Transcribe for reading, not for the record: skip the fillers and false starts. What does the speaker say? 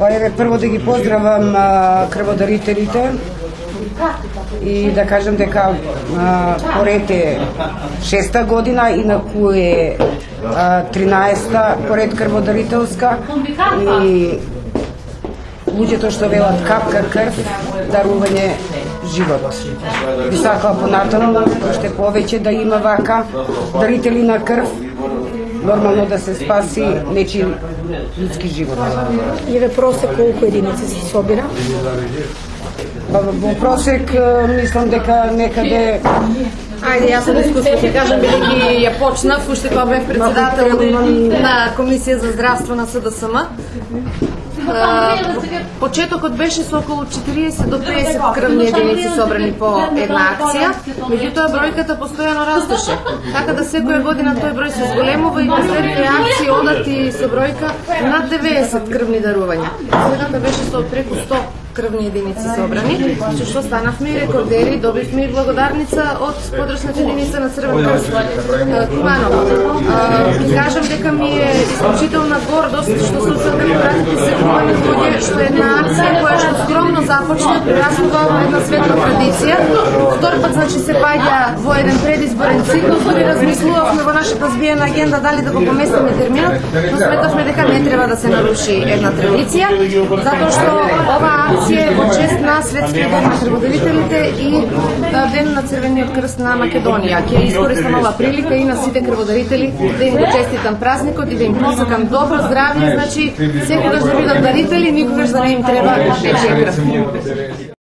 Па еве прво да ги поздравам крводарителите и да кажам дека поред е 6-та година, инаку е 13-та поред крводарителска и луѓето што велат капка крв, дарување живот. Би сакала понатаму уште повеќе да има вака дарители на крв, нормално да се спаси нечи людски живот. И во просек колку единици се собира? Во просек мислам дека некаде... Ајде, јас од искуство ќе кажам, бидејќи ја почнав, уште кога бев председател на Комисија за здравство на СДСМ. Почетокот беше со околу 40 до 50 крвни единици собрани по една акција, меѓутоа бројката постојано растеше. Така да секоја година тој број се зголемува и последните акции одат и со бројка над 90 крвни дарувања. Следната беше со преку 100 крвни единици собрани, со што станавме и рекордери, добивме и благодарница од подрачната единица на Црвен крст Куманово. Кажам дека ми е исклучителна гордост што социјалдемократите се купани луѓе, што е една акција која што скромно започна, прераснува во една светла традиција. Втор пат значи се паѓа во еден предизборен циклус, дори размислувавме во нашата збиена агенда дали да го поместиме терминот, но сметавме дека не треба да се наруши една традиција, затоа што оваа акција во чест на Светскиот ден на крводарителите и Ден на Црвениот крст на Македонија. Ќе искористам оваа прилика и на сите крводарители да им го честитам празникот и да им посакам добро здравје, значи секогаш да бидат дарители, никогаш да не им треба нечија крв.